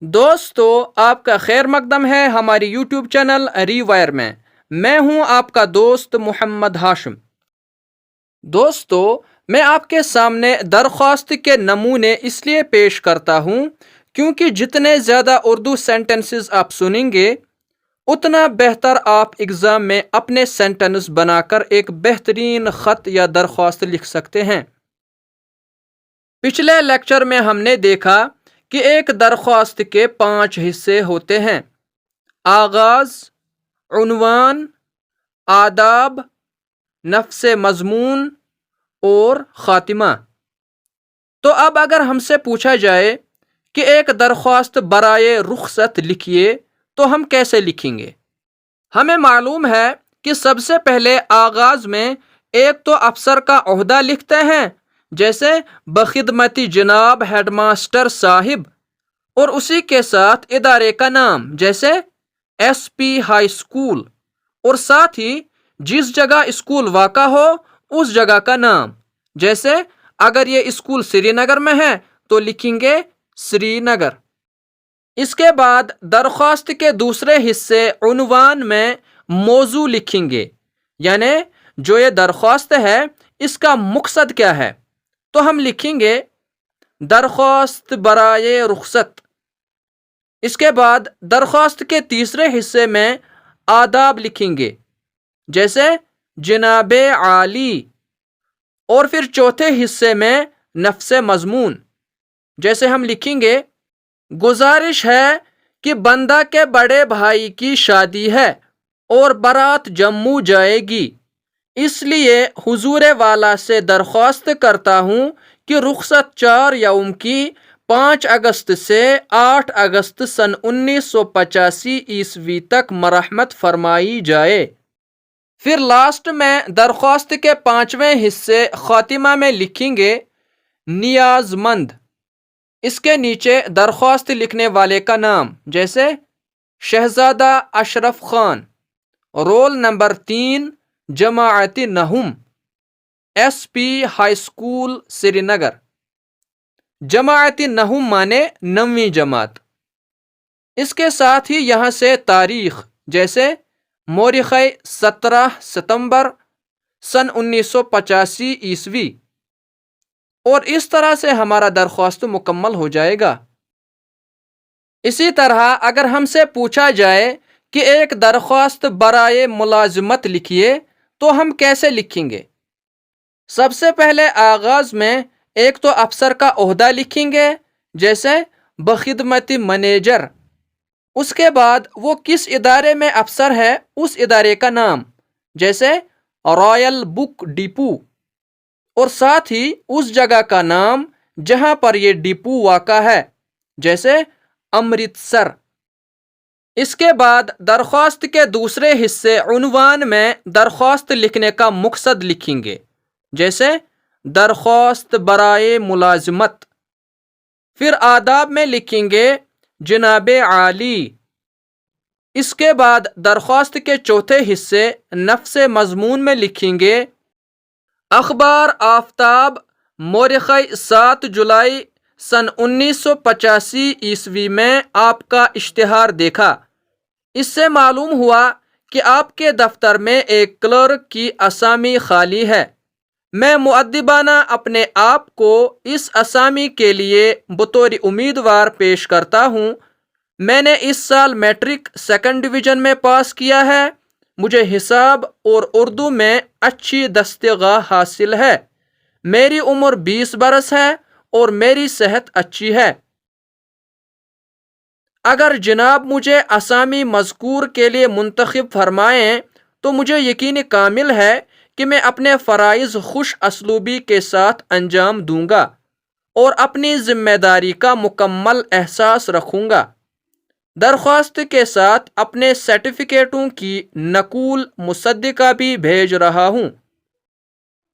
دوستو، آپ کا خیر مقدم ہے ہماری یوٹیوب چینل ری وائر میں ہوں آپ کا دوست محمد ہاشم۔ دوستو، میں آپ کے سامنے درخواست کے نمونے اس لیے پیش کرتا ہوں کیونکہ جتنے زیادہ اردو سینٹنسز آپ سنیں گے اتنا بہتر آپ ایگزام میں اپنے سینٹنس بنا کر ایک بہترین خط یا درخواست لکھ سکتے ہیں۔ پچھلے لیکچر میں ہم نے دیکھا کہ ایک درخواست کے 5 حصے ہوتے ہیں: آغاز، عنوان، آداب، نفس مضمون اور خاتمہ۔ تو اب اگر ہم سے پوچھا جائے کہ ایک درخواست برائے رخصت لکھیے تو ہم کیسے لکھیں گے؟ ہمیں معلوم ہے کہ سب سے پہلے آغاز میں ایک تو افسر کا عہدہ لکھتے ہیں، جیسے بخدمتی جناب ہیڈ ماسٹر صاحب، اور اسی کے ساتھ ادارے کا نام، جیسے ایس پی ہائی اسکول، اور ساتھ ہی جس جگہ اسکول واقع ہو اس جگہ کا نام، جیسے اگر یہ اسکول سری نگر میں ہے تو لکھیں گے سری نگر۔ اس کے بعد درخواست کے دوسرے حصے عنوان میں موضوع لکھیں گے، یعنی جو یہ درخواست ہے اس کا مقصد کیا ہے، تو ہم لکھیں گے درخواست برائے رخصت۔ اس کے بعد درخواست کے تیسرے حصے میں آداب لکھیں گے، جیسے جناب عالی، اور پھر چوتھے حصے میں نفس مضمون، جیسے ہم لکھیں گے گزارش ہے کہ بندہ کے بڑے بھائی کی شادی ہے اور بارات جموں جائے گی، اس لیے حضور والا سے درخواست کرتا ہوں کہ رخصت 4 یوم کی 5 اگست سے 8 اگست سن 1985 عیسوی تک مرحمت فرمائی جائے۔ پھر لاسٹ میں درخواست کے 5ویں حصے خاتمہ میں لکھیں گے نیاز مند۔ اس کے نیچے درخواست لکھنے والے کا نام، جیسے شہزادہ اشرف خان، رول نمبر 3، جماعت نہم، ایس پی ہائی اسکول سری نگر۔ جماعت نہم مانے 9ویں جماعت۔ اس کے ساتھ ہی یہاں سے تاریخ، جیسے مورخ 17 ستمبر سن 1985 عیسوی، اور اس طرح سے ہمارا درخواست مکمل ہو جائے گا۔ اسی طرح اگر ہم سے پوچھا جائے کہ ایک درخواست برائے ملازمت لکھیے تو ہم کیسے لکھیں گے؟ سب سے پہلے آغاز میں ایک تو افسر کا عہدہ لکھیں گے، جیسے بخدمتی منیجر۔ اس کے بعد وہ کس ادارے میں افسر ہے اس ادارے کا نام، جیسے رائل بک ڈپو، اور ساتھ ہی اس جگہ کا نام جہاں پر یہ ڈپو واقع ہے، جیسے امرتسر۔ اس کے بعد درخواست کے دوسرے حصے عنوان میں درخواست لکھنے کا مقصد لکھیں گے، جیسے درخواست برائے ملازمت۔ پھر آداب میں لکھیں گے جناب عالی۔ اس کے بعد درخواست کے چوتھے حصے نفس مضمون میں لکھیں گے اخبار آفتاب مورخ 7 جولائی سن 1985 عیسوی میں آپ کا اشتہار دیکھا۔ اس سے معلوم ہوا کہ آپ کے دفتر میں ایک کلرک کی اسامی خالی ہے۔ میں مؤدبانہ اپنے آپ کو اس اسامی کے لیے بطور امیدوار پیش کرتا ہوں۔ میں نے اس سال میٹرک 2nd ڈویژن میں پاس کیا ہے۔ مجھے حساب اور اردو میں اچھی دستگاہ حاصل ہے۔ میری عمر 20 برس ہے اور میری صحت اچھی ہے۔ اگر جناب مجھے اسامی مذکور کے لیے منتخب فرمائیں تو مجھے یقین کامل ہے کہ میں اپنے فرائض خوش اسلوبی کے ساتھ انجام دوں گا اور اپنی ذمہ داری کا مکمل احساس رکھوں گا۔ درخواست کے ساتھ اپنے سرٹیفکیٹوں کی نقول مصدقہ بھی بھیج رہا ہوں۔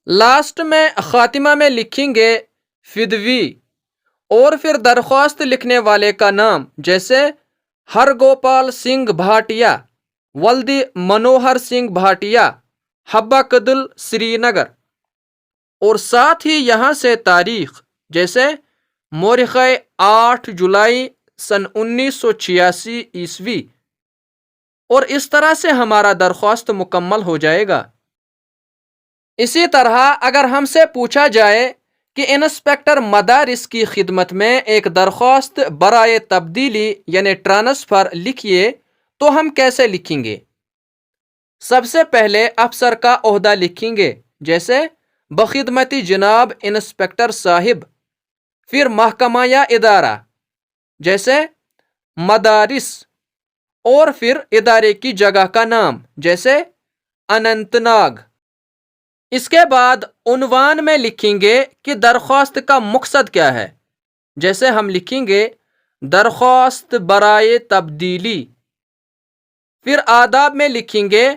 لاسٹ میں خاتمہ میں لکھیں گے فدوی، اور پھر درخواست لکھنے والے کا نام، جیسے ہر گوپال سنگھ بھاٹیا، ولدی منوہر سنگھ بھاٹیا، حبہ کدل سری نگر، اور ساتھ ہی یہاں سے تاریخ، جیسے مورخ 8 جولائی سن 1986 اور اس طرح سے ہمارا درخواست مکمل ہو جائے گا۔ اسی طرح اگر ہم سے پوچھا جائے کہ انسپکٹر مدارس کی خدمت میں ایک درخواست برائے تبدیلی یعنی ٹرانسفر لکھیے تو ہم کیسے لکھیں گے؟ سب سے پہلے افسر کا عہدہ لکھیں گے، جیسے بخدمتی جناب انسپکٹر صاحب، پھر محکمہ یا ادارہ جیسے مدارس، اور پھر ادارے کی جگہ کا نام جیسے اننت ناگ۔ اس کے بعد عنوان میں لکھیں گے کہ درخواست کا مقصد کیا ہے، جیسے ہم لکھیں گے درخواست برائے تبدیلی۔ پھر آداب میں لکھیں گے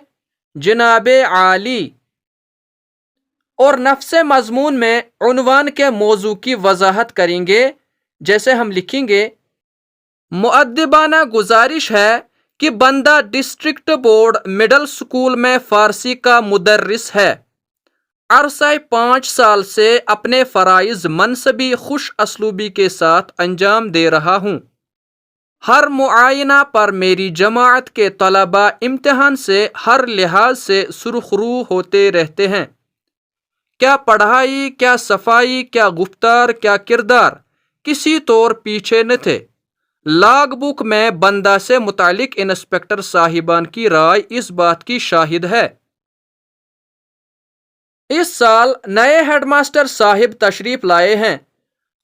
جناب عالی، اور نفس مضمون میں عنوان کے موضوع کی وضاحت کریں گے، جیسے ہم لکھیں گے مؤدبانہ گزارش ہے کہ بندہ ڈسٹرکٹ بورڈ مڈل سکول میں فارسی کا مدرس ہے، عرصہ 5 سال سے اپنے فرائض منصبی خوش اسلوبی کے ساتھ انجام دے رہا ہوں۔ ہر معائنہ پر میری جماعت کے طلباء امتحان سے ہر لحاظ سے سرخرو ہوتے رہتے ہیں، کیا پڑھائی، کیا صفائی، کیا گفتار، کیا کردار، کسی طور پیچھے نہ تھے۔ لاگ بک میں بندہ سے متعلق انسپکٹر صاحبان کی رائے اس بات کی شاہد ہے۔ اس سال نئے ہیڈ ماسٹر صاحب تشریف لائے ہیں،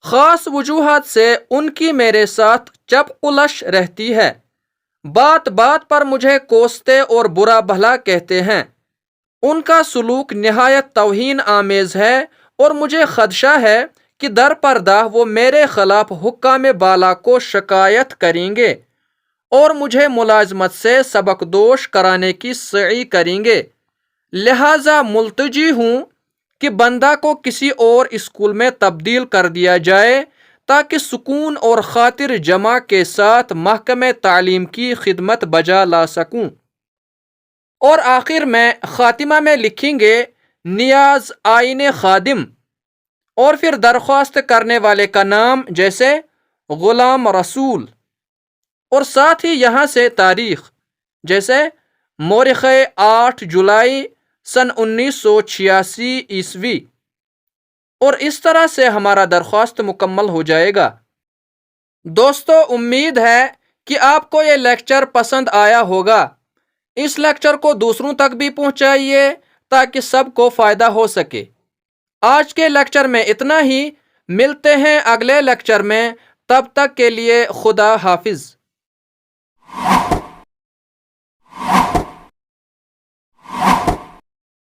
خاص وجوہات سے ان کی میرے ساتھ چپ قلش رہتی ہے، بات بات پر مجھے کوستے اور برا بھلا کہتے ہیں، ان کا سلوک نہایت توہین آمیز ہے اور مجھے خدشہ ہے کہ در پردہ وہ میرے خلاف حکام بالا کو شکایت کریں گے اور مجھے ملازمت سے سبق دوش کرانے کی سعی کریں گے، لہذا ملتجی ہوں کہ بندہ کو کسی اور اسکول میں تبدیل کر دیا جائے تاکہ سکون اور خاطر جمع کے ساتھ محکمہ تعلیم کی خدمت بجا لا سکوں۔ اور آخر میں خاتمہ میں لکھیں گے نیاز آئین خادم، اور پھر درخواست کرنے والے کا نام جیسے غلام رسول، اور ساتھ ہی یہاں سے تاریخ جیسے مورخ 8 جولائی سن 1986 اور اس طرح سے ہمارا درخواست مکمل ہو جائے گا۔ دوستو، امید ہے کہ آپ کو یہ لیکچر پسند آیا ہوگا۔ اس لیکچر کو دوسروں تک بھی پہنچائیے تاکہ سب کو فائدہ ہو سکے۔ آج کے لیکچر میں اتنا ہی، ملتے ہیں اگلے لیکچر میں، تب تک کے لیے خدا حافظ۔